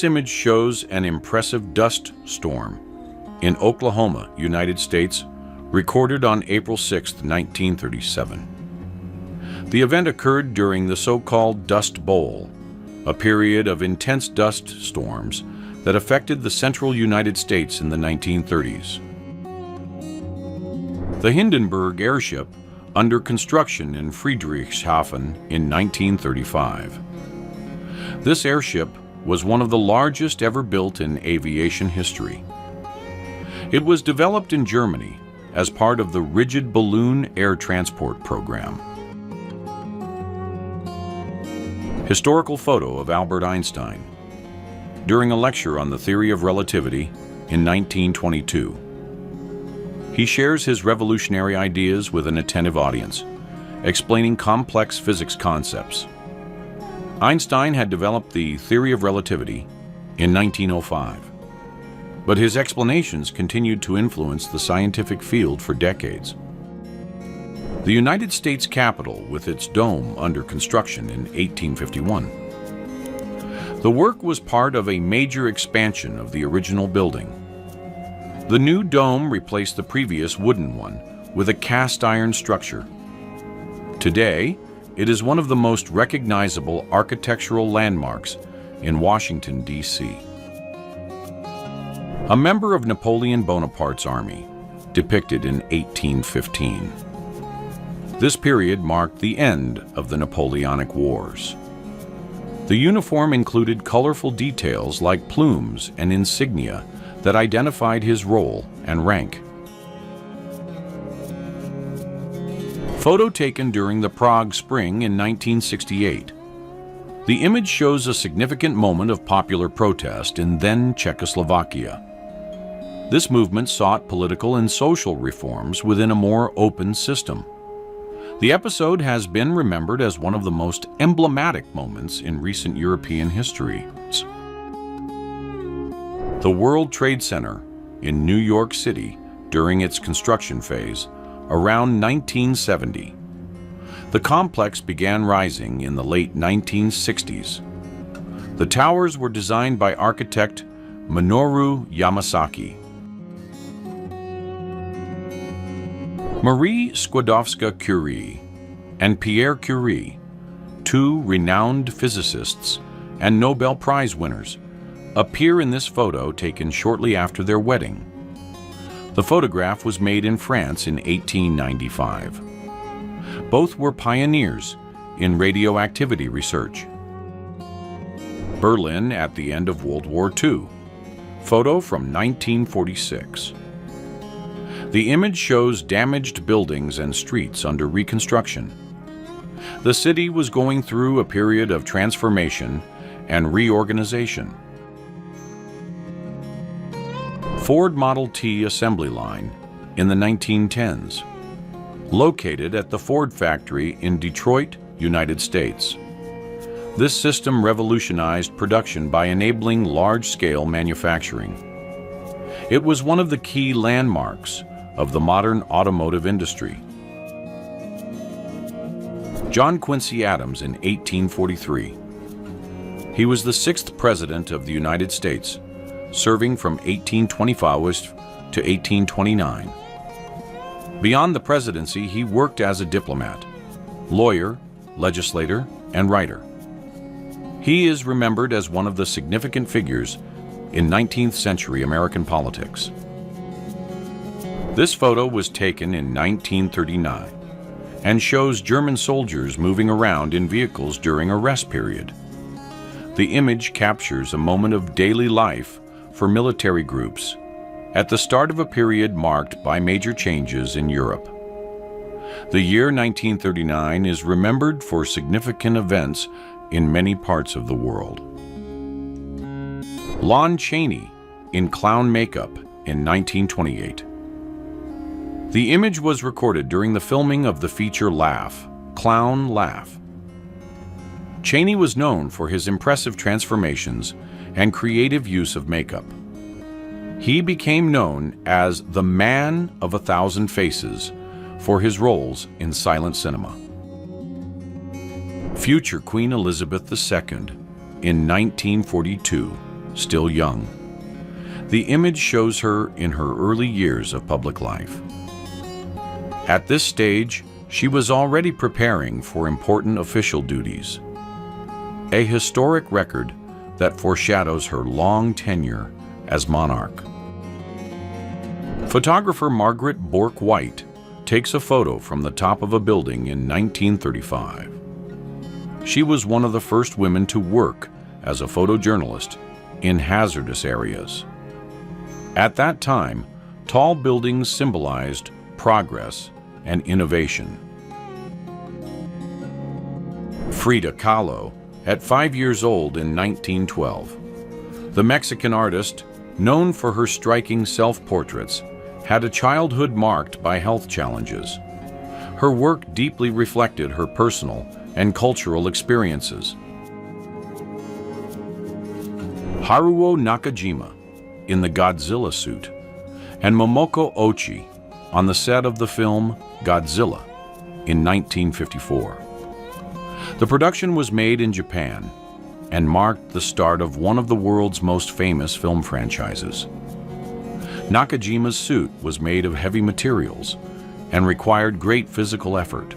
This image shows an impressive dust storm in Oklahoma, United States, recorded on April 6, 1937. The event occurred during the so-called Dust Bowl, a period of intense dust storms that affected the central United States in the 1930s. The Hindenburg airship, under construction in Friedrichshafen in 1935. This airship was one of the largest ever built in aviation history. It was developed in Germany as part of the Rigid Balloon Air Transport Program. Historical photo of Albert Einstein during a lecture on the theory of relativity in 1922. He shares his revolutionary ideas with an attentive audience, explaining complex physics concepts. Einstein had developed the theory of relativity in 1905, but his explanations continued to influence the scientific field for decades. The United States Capitol, with its dome under construction in 1851. The work was part of a major expansion of the original building. The new dome replaced the previous wooden one with a cast iron structure. Today, it is one of the most recognizable architectural landmarks in Washington, D.C. A member of Napoleon Bonaparte's army, depicted in 1815. This period marked the end of the Napoleonic Wars. The uniform included colorful details like plumes and insignia that identified his role and rank. Photo taken during the Prague Spring in 1968. The image shows a significant moment of popular protest in then Czechoslovakia. This movement sought political and social reforms within a more open system. The episode has been remembered as one of the most emblematic moments in recent European history. The World Trade Center in New York City during its construction phase around 1970. The complex began rising in the late 1960s. The towers were designed by architect Minoru Yamasaki. Marie Skłodowska-Curie and Pierre Curie, two renowned physicists and Nobel Prize winners, appear in this photo taken shortly after their wedding. The photograph was made in France in 1895. Both were pioneers in radioactivity research. Berlin at the end of World War II. Photo from 1946. The image shows damaged buildings and streets under reconstruction. The city was going through a period of transformation and reorganization. Ford Model T assembly line in the 1910s, located at the Ford factory in Detroit, United States. This system revolutionized production by enabling large-scale manufacturing. It was one of the key landmarks of the modern automotive industry. John Quincy Adams in 1843. He was the 6th President of the United States, serving from 1825 to 1829. Beyond the presidency, he worked as a diplomat, lawyer, legislator, and writer. He is remembered as one of the significant figures in 19th century American politics. This photo was taken in 1939 and shows German soldiers moving around in vehicles during a rest period. The image captures a moment of daily life for military groups at the start of a period marked by major changes in Europe. The year 1939 is remembered for significant events in many parts of the world. Lon Chaney in clown makeup in 1928. The image was recorded during the filming of the feature Laugh, Clown Laugh. Chaney was known for his impressive transformations and creative use of makeup. He became known as the Man of 1,000 Faces for his roles in silent cinema. Future Queen Elizabeth II in 1942. still young. The image shows her in her early years of public life. At this stage, she was already preparing for important official duties, a historic record that foreshadows her long tenure as monarch. Photographer Margaret Bourke-White takes a photo from the top of a building in 1935. She was one of the first women to work as a photojournalist in hazardous areas. At that time, tall buildings symbolized progress and innovation. Frida Kahlo, at 5 years old in 1912. The Mexican artist, known for her striking self-portraits, had a childhood marked by health challenges. Her work deeply reflected her personal and cultural experiences. Haruo Nakajima, in the Godzilla suit, and Momoko Ochi on the set of the film Godzilla in 1954. The production was made in Japan and marked the start of one of the world's most famous film franchises. Nakajima's suit was made of heavy materials and required great physical effort.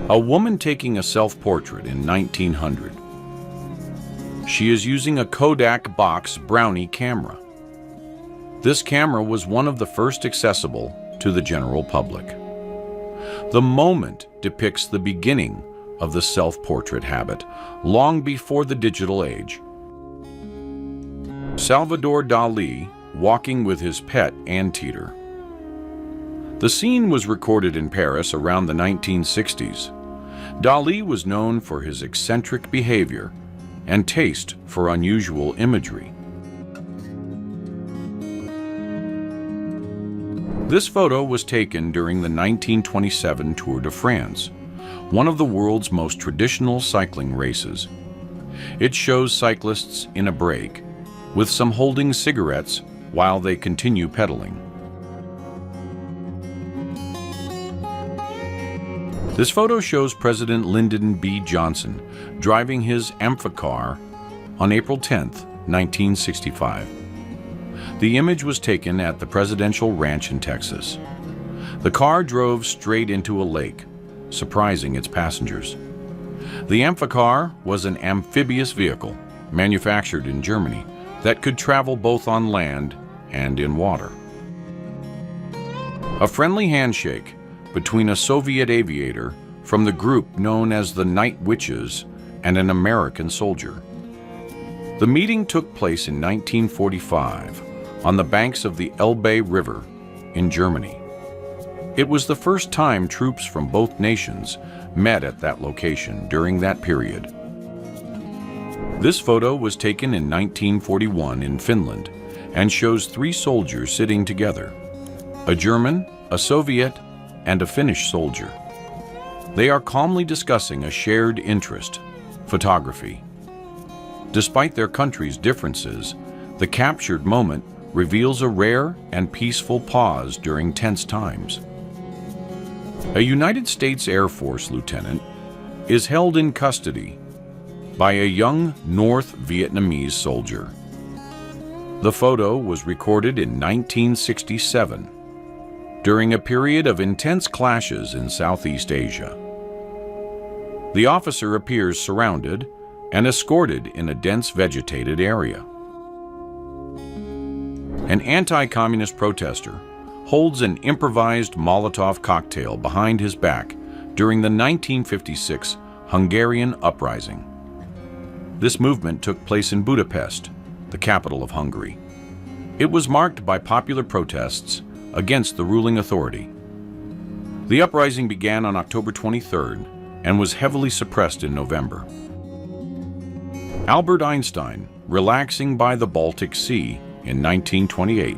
A woman taking a self-portrait in 1900. She is using a Kodak Box Brownie camera. This camera was one of the first accessible to the general public. The moment depicts the beginning of the self-portrait habit, long before the digital age. Salvador Dali walking with his pet anteater. The scene was recorded in Paris around the 1960s. Dali was known for his eccentric behavior and taste for unusual imagery. This photo was taken during the 1927 Tour de France, one of the world's most traditional cycling races. It shows cyclists in a break, with some holding cigarettes while they continue pedaling. This photo shows President Lyndon B. Johnson driving his Amphicar on April 10, 1965. The image was taken at the presidential ranch in Texas. The car drove straight into a lake, surprising its passengers. The Amphicar was an amphibious vehicle manufactured in Germany that could travel both on land and in water. A friendly handshake between a Soviet aviator from the group known as the Night Witches and an American soldier. The meeting took place in 1945 on the banks of the Elbe River in Germany. It was the first time troops from both nations met at that location during that period. This photo was taken in 1941 in Finland and shows 3 soldiers sitting together, a German, a Soviet, and a Finnish soldier. They are calmly discussing a shared interest, photography. Despite their countries' differences, the captured moment reveals a rare and peaceful pause during tense times. A United States Air Force lieutenant is held in custody by a young North Vietnamese soldier. The photo was recorded in 1967 during a period of intense clashes in Southeast Asia. The officer appears surrounded and escorted in a dense vegetated area. An anti-communist protester holds an improvised Molotov cocktail behind his back during the 1956 Hungarian uprising. This movement took place in Budapest, the capital of Hungary. It was marked by popular protests against the ruling authority. The uprising began on October 23rd and was heavily suppressed in November. Albert Einstein relaxing by the Baltic Sea in 1928.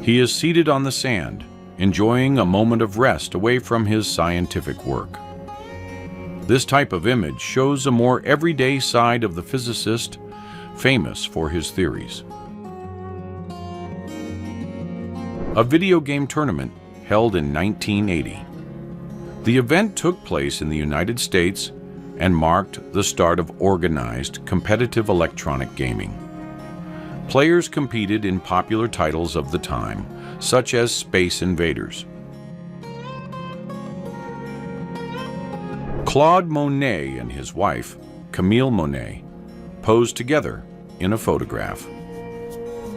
He is seated on the sand, enjoying a moment of rest away from his scientific work. This type of image shows a more everyday side of the physicist, famous for his theories. A video game tournament held in 1980. The event took place in the United States and marked the start of organized, competitive electronic gaming. Players competed in popular titles of the time, such as Space Invaders. Claude Monet and his wife, Camille Monet, posed together in a photograph.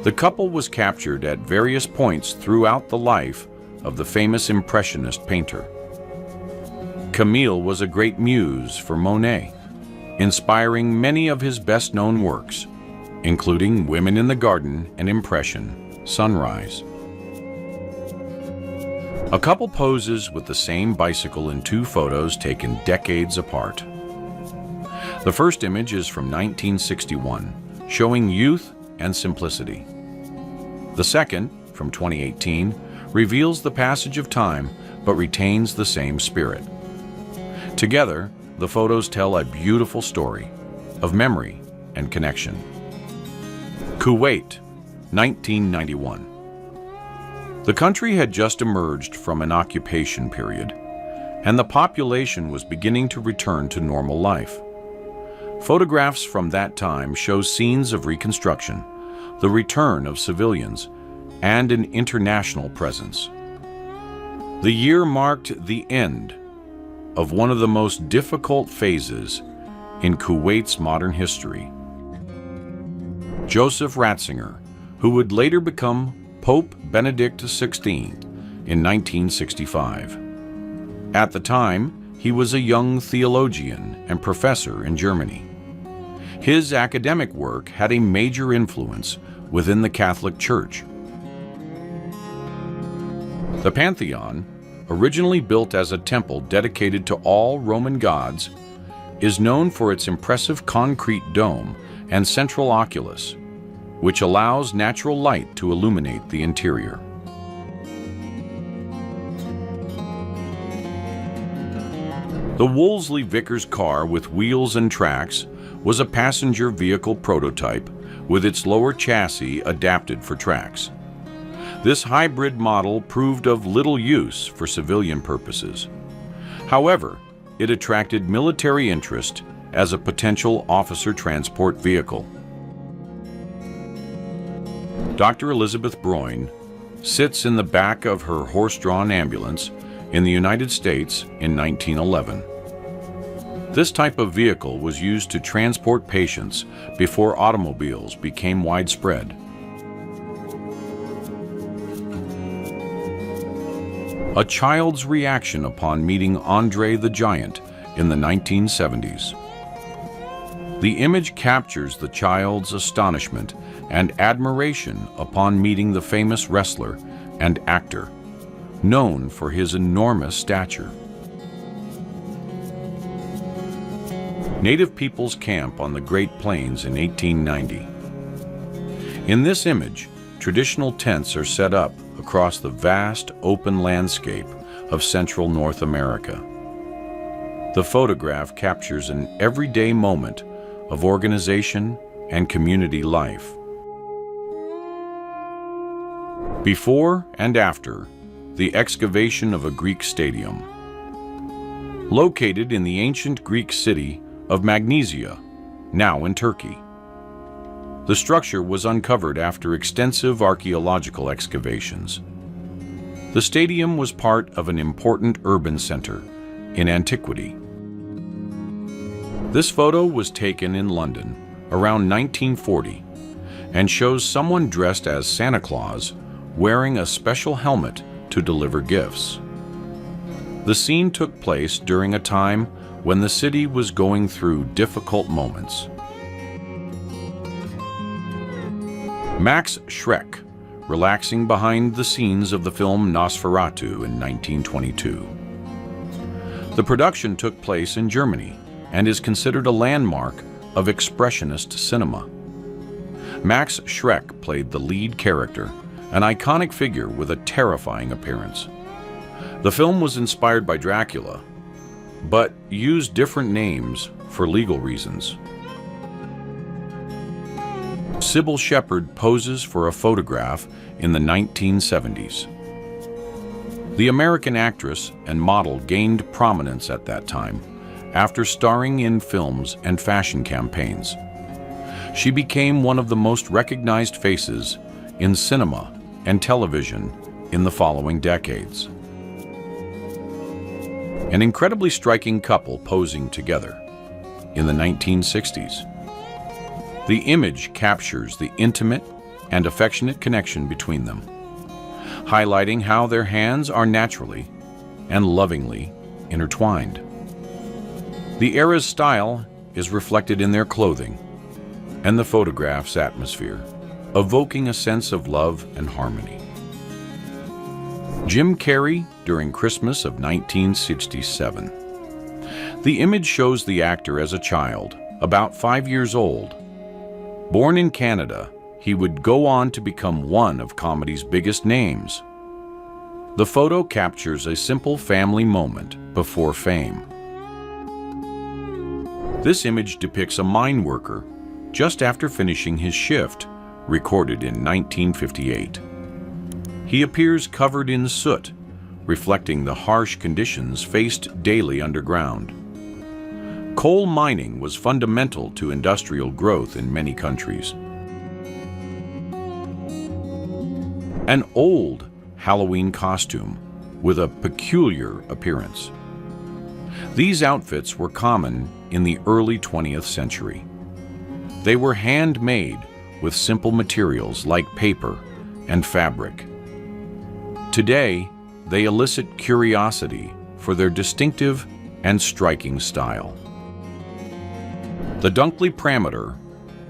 The couple was captured at various points throughout the life of the famous Impressionist painter. Camille was a great muse for Monet, inspiring many of his best-known works, including Women in the Garden and Impression, Sunrise. A couple poses with the same bicycle in two photos taken decades apart. The first image is from 1961, showing youth and simplicity. The second, from 2018, reveals the passage of time but retains the same spirit. Together, the photos tell a beautiful story of memory and connection. Kuwait, 1991. The country had just emerged from an occupation period, and the population was beginning to return to normal life. Photographs from that time show scenes of reconstruction, the return of civilians, and an international presence. The year marked the end of one of the most difficult phases in Kuwait's modern history. Joseph Ratzinger, who would later become Pope Benedict XVI in 1965. At the time, he was a young theologian and professor in Germany. His academic work had a major influence within the Catholic Church. The Pantheon, originally built as a temple dedicated to all Roman gods, is known for its impressive concrete dome and central oculus, which allows natural light to illuminate the interior. The Wolseley Vickers car with wheels and tracks was a passenger vehicle prototype with its lower chassis adapted for tracks. This hybrid model proved of little use for civilian purposes. However, it attracted military interest as a potential officer transport vehicle. Dr. Elizabeth Broyne sits in the back of her horse-drawn ambulance in the United States in 1911. This type of vehicle was used to transport patients before automobiles became widespread. A child's reaction upon meeting Andre the Giant in the 1970s. The image captures the child's astonishment and admiration upon meeting the famous wrestler and actor, known for his enormous stature. Native Peoples Camp on the Great Plains in 1890. In this image, traditional tents are set up across the vast open landscape of central North America. The photograph captures an everyday moment of organization and community life. Before and after the excavation of a Greek stadium. Located in the ancient Greek city of Magnesia, now in Turkey. The structure was uncovered after extensive archaeological excavations. The stadium was part of an important urban center in antiquity. This photo was taken in London around 1940 and shows someone dressed as Santa Claus wearing a special helmet to deliver gifts. The scene took place during a time when the city was going through difficult moments. Max Schreck, relaxing behind the scenes of the film Nosferatu in 1922. The production took place in Germany and is considered a landmark of expressionist cinema. Max Schreck played the lead character, an iconic figure with a terrifying appearance. The film was inspired by Dracula, but used different names for legal reasons. Sybil Shepherd poses for a photograph in the 1970s. The American actress and model gained prominence at that time after starring in films and fashion campaigns. She became one of the most recognized faces in cinema and television in the following decades. An incredibly striking couple posing together in the 1960s. The image captures the intimate and affectionate connection between them, highlighting how their hands are naturally and lovingly intertwined. The era's style is reflected in their clothing and the photograph's atmosphere, evoking a sense of love and harmony. Jim Carrey during Christmas of 1967. The image shows the actor as a child, about 5 years old. Born in Canada, he would go on to become one of comedy's biggest names. The photo captures a simple family moment before fame. This image depicts a mine worker just after finishing his shift, recorded in 1958. He appears covered in soot, reflecting the harsh conditions faced daily underground. Coal mining was fundamental to industrial growth in many countries. An old Halloween costume with a peculiar appearance. These outfits were common in the early 20th century. They were handmade with simple materials like paper and fabric. Today, they elicit curiosity for their distinctive and striking style. The Dunkley Parameter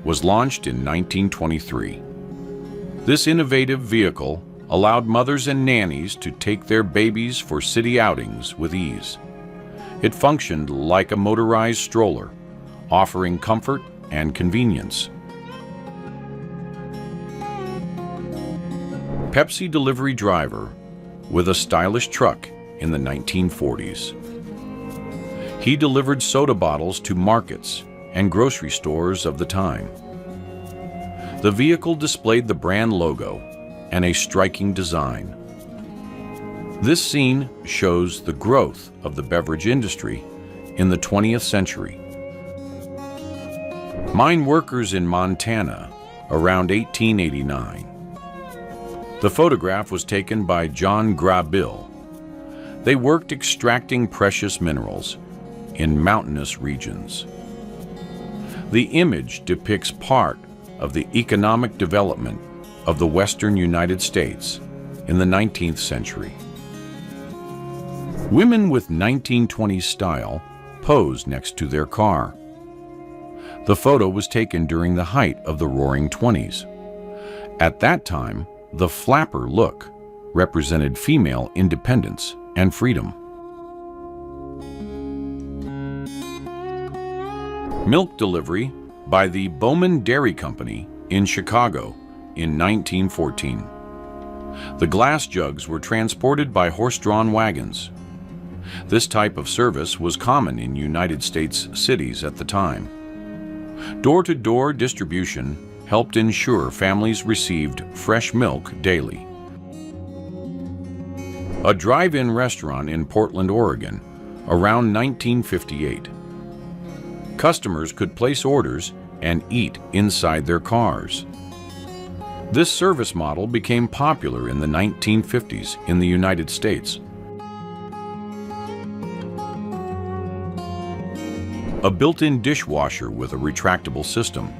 was launched in 1923. This innovative vehicle allowed mothers and nannies to take their babies for city outings with ease. It functioned like a motorized stroller, offering comfort and convenience. Pepsi delivery driver with a stylish truck in the 1940s. He delivered soda bottles to markets and grocery stores of the time. The vehicle displayed the brand logo and a striking design. This scene shows the growth of the beverage industry in the 20th century. Mine workers in Montana around 1889. The photograph was taken by John Grabill. They worked extracting precious minerals in mountainous regions. The image depicts part of the economic development of the western United States in the 19th century. Women with 1920s style pose next to their car. The photo was taken during the height of the Roaring Twenties. At that time, the flapper look represented female independence and freedom. Milk delivery by the Bowman Dairy Company in Chicago in 1914. The glass jugs were transported by horse-drawn wagons. This type of service was common in United States cities at the time. Door-to-door distribution helped ensure families received fresh milk daily. A drive-in restaurant in Portland, Oregon, around 1958. Customers could place orders and eat inside their cars. This service model became popular in the 1950s in the United States. A built-in dishwasher with a retractable system,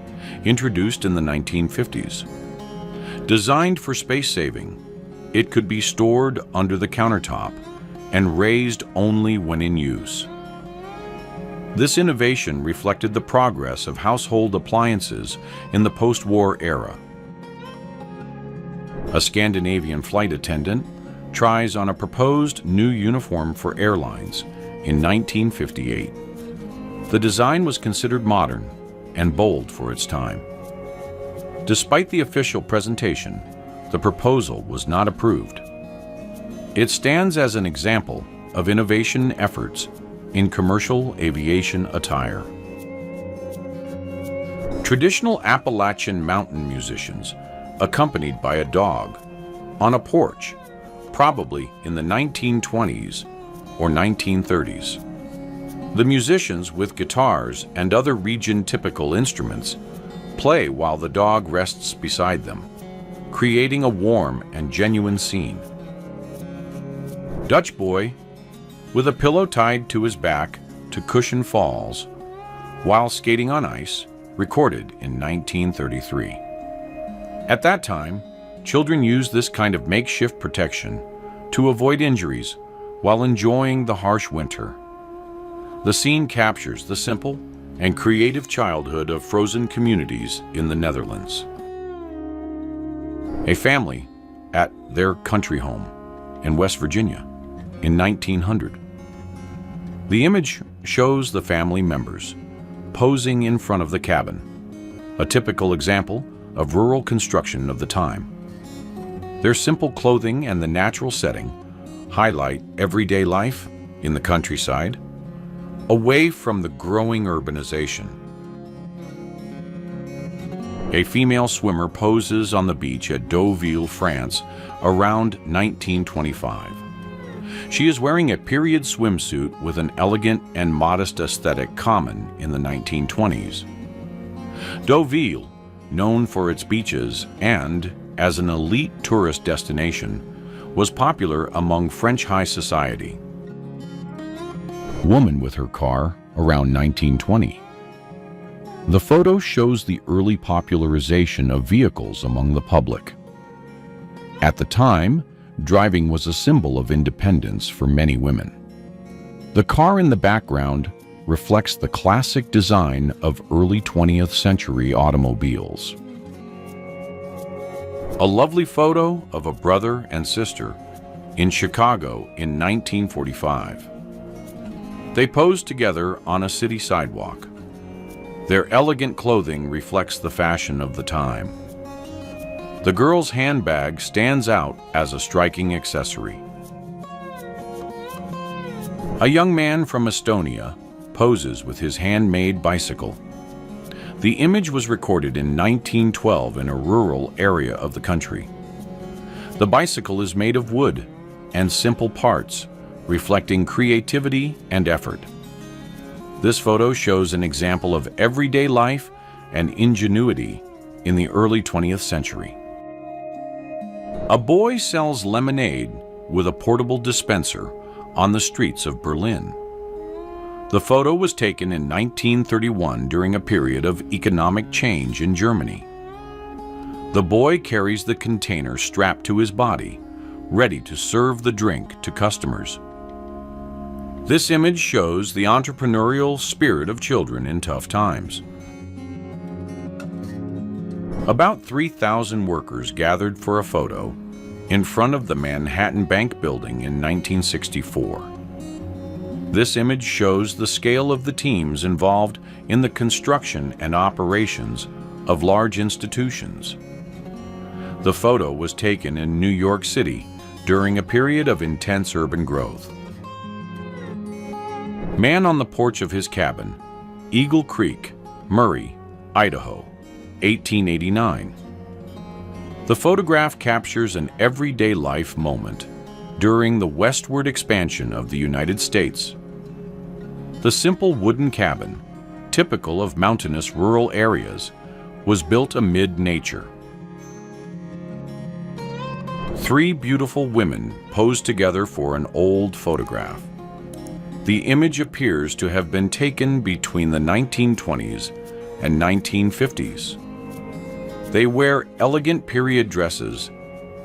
introduced in the 1950s. Designed for space saving, it could be stored under the countertop and raised only when in use. This innovation reflected the progress of household appliances in the post-war era. A Scandinavian flight attendant tries on a proposed new uniform for airlines in 1958. The design was considered modern and bold for its time. Despite the official presentation, the proposal was not approved. It stands as an example of innovation efforts in commercial aviation attire. Traditional Appalachian mountain musicians, accompanied by a dog, on a porch, probably in the 1920s or 1930s. The musicians with guitars and other region-typical instruments play while the dog rests beside them, creating a warm and genuine scene. Dutch boy with a pillow tied to his back to cushion falls while skating on ice, recorded in 1933. At that time, children used this kind of makeshift protection to avoid injuries while enjoying the harsh winter. The scene captures the simple and creative childhood of frozen communities in the Netherlands. A family at their country home in West Virginia in 1900. The image shows the family members posing in front of the cabin, a typical example of rural construction of the time. Their simple clothing and the natural setting highlight everyday life in the countryside, away from the growing urbanization. A female swimmer poses on the beach at Deauville, France, around 1925. She is wearing a period swimsuit with an elegant and modest aesthetic common in the 1920s. Deauville, known for its beaches and as an elite tourist destination, was popular among French high society. Woman with her car, around 1920. The photo shows the early popularization of vehicles among the public. At the time, driving was a symbol of independence for many women. The car in the background reflects the classic design of early 20th century automobiles. A lovely photo of a brother and sister in Chicago in 1945. They posed together on a city sidewalk. Their elegant clothing reflects the fashion of the time. The girl's handbag stands out as a striking accessory. A young man from Estonia poses with his handmade bicycle. The image was recorded in 1912 in a rural area of the country. The bicycle is made of wood and simple parts, reflecting creativity and effort. This photo shows an example of everyday life and ingenuity in the early 20th century. A boy sells lemonade with a portable dispenser on the streets of Berlin. The photo was taken in 1931 during a period of economic change in Germany. The boy carries the container strapped to his body, ready to serve the drink to customers. This image shows the entrepreneurial spirit of children in tough times. About 3,000 workers gathered for a photo in front of the Manhattan Bank building in 1964. This image shows the scale of the teams involved in the construction and operations of large institutions. The photo was taken in New York City during a period of intense urban growth. Man on the porch of his cabin, Eagle Creek, Murray, Idaho, 1889. The photograph captures an everyday life moment during the westward expansion of the United States. The simple wooden cabin, typical of mountainous rural areas, was built amid nature. Three beautiful women posed together for an old photograph. The image appears to have been taken between the 1920s and 1950s. They wear elegant period dresses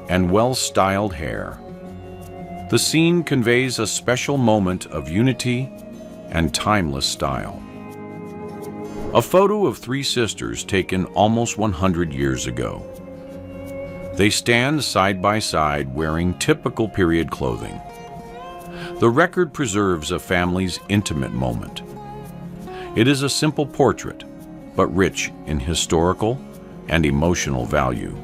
and well-styled hair. The scene conveys a special moment of unity and timeless style. A photo of three sisters taken almost 100 years ago. They stand side by side wearing typical period clothing. The record preserves a family's intimate moment. It is a simple portrait, but rich in historical and emotional value.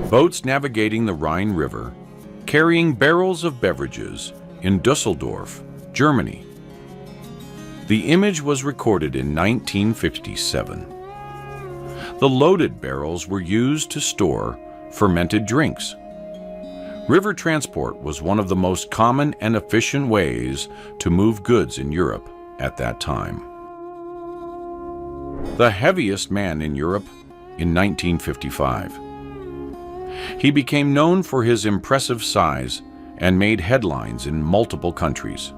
Boats navigating the Rhine River, carrying barrels of beverages in Dusseldorf, Germany. The image was recorded in 1957. The loaded barrels were used to store fermented drinks. River transport was one of the most common and efficient ways to move goods in Europe at that time. The heaviest man in Europe in 1955. He became known for his impressive size and made headlines in multiple countries.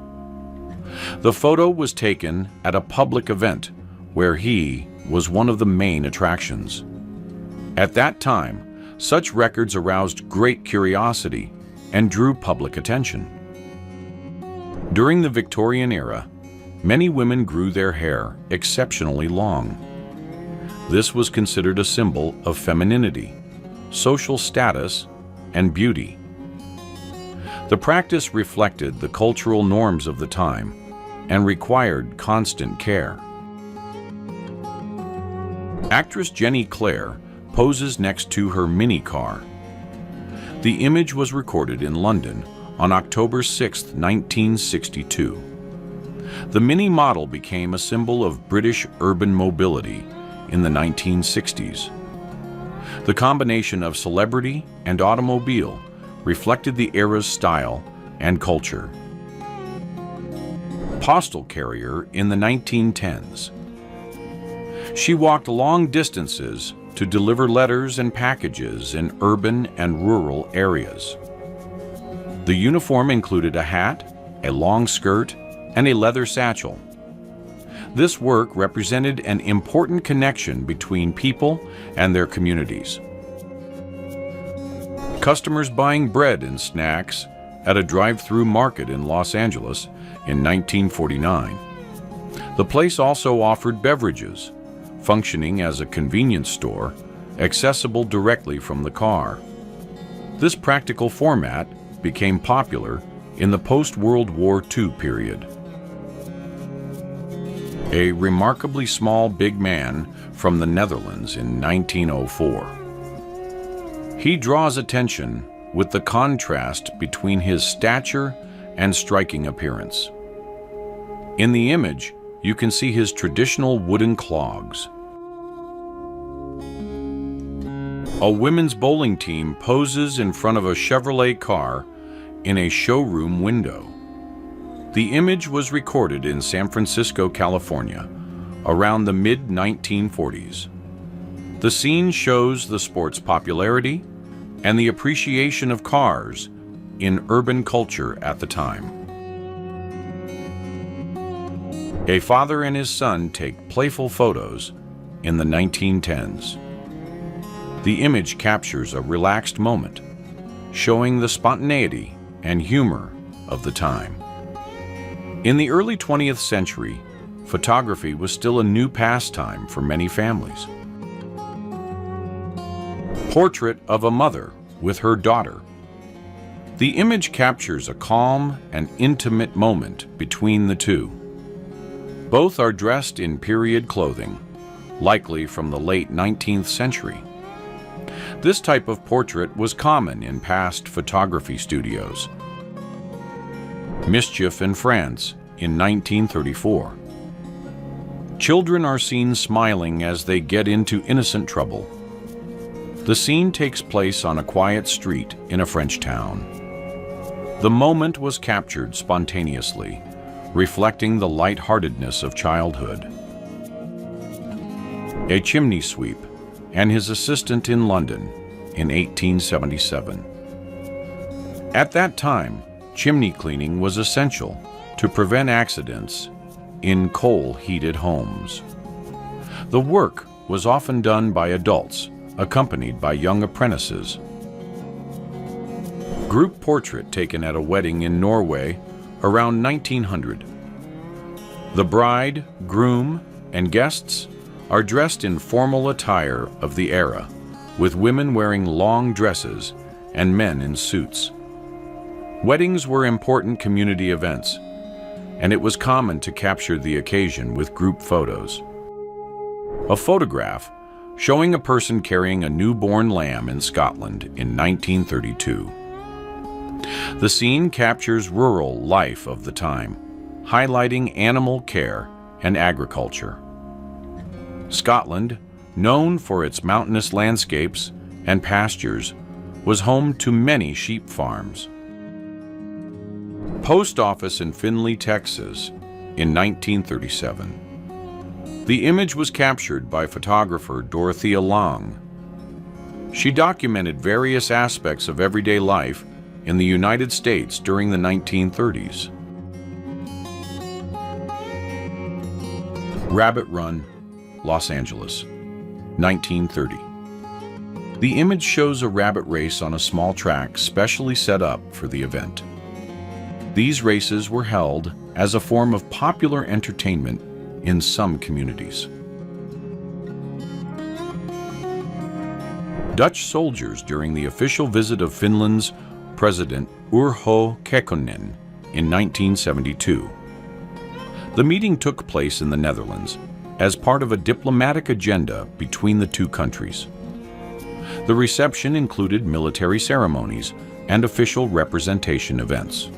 The photo was taken at a public event where he was one of the main attractions. At that time, such records aroused great curiosity and drew public attention. During the Victorian era, many women grew their hair exceptionally long. This was considered a symbol of femininity, social status, and beauty. The practice reflected the cultural norms of the time and required constant care. Actress Jenny Clare poses next to her mini car. The image was recorded in London on October 6, 1962. The mini model became a symbol of British urban mobility in the 1960s. The combination of celebrity and automobile reflected the era's style and culture. Postal carrier in the 1910s. She walked long distances to deliver letters and packages in urban and rural areas. The uniform included a hat, a long skirt, and a leather satchel. This work represented an important connection between people and their communities. Customers buying bread and snacks at a drive-through market in Los Angeles in 1949. The place also offered beverages, functioning as a convenience store, accessible directly from the car. This practical format became popular in the post-World War II period. A remarkably small big man from the Netherlands in 1904. He draws attention with the contrast between his stature and striking appearance. In the image, you can see his traditional wooden clogs. A women's bowling team poses in front of a Chevrolet car in a showroom window. The image was recorded in San Francisco, California, around the mid-1940s. The scene shows the sport's popularity and the appreciation of cars in urban culture at the time. A father and his son take playful photos in the 1910s. The image captures a relaxed moment, showing the spontaneity and humor of the time. In the early 20th century, photography was still a new pastime for many families. Portrait of a mother with her daughter. The image captures a calm and intimate moment between the two. Both are dressed in period clothing, likely from the late 19th century. This type of portrait was common in past photography studios. Mischief in France in 1934. Children are seen smiling as they get into innocent trouble. The scene takes place on a quiet street in a French town. The moment was captured spontaneously, reflecting the lightheartedness of childhood. A chimney sweep and his assistant in London in 1877. At that time, chimney cleaning was essential to prevent accidents in coal-heated homes. The work was often done by adults, accompanied by young apprentices. Group portrait taken at a wedding in Norway around 1900. The bride, groom, and guests are dressed in formal attire of the era, with women wearing long dresses and men in suits. Weddings were important community events, and it was common to capture the occasion with group photos. A photograph showing a person carrying a newborn lamb in Scotland in 1932. The scene captures rural life of the time, highlighting animal care and agriculture. Scotland, known for its mountainous landscapes and pastures, was home to many sheep farms. Post office in Findlay, Texas, in 1937. The image was captured by photographer Dorothea Long. She documented various aspects of everyday life in the United States during the 1930s. Rabbit Run, Los Angeles, 1930. The image shows a rabbit race on a small track specially set up for the event. These races were held as a form of popular entertainment in some communities. Dutch soldiers during the official visit of Finland's President Urho Kekkonen in 1972. The meeting took place in the Netherlands as part of a diplomatic agenda between the two countries. The reception included military ceremonies and official representation events.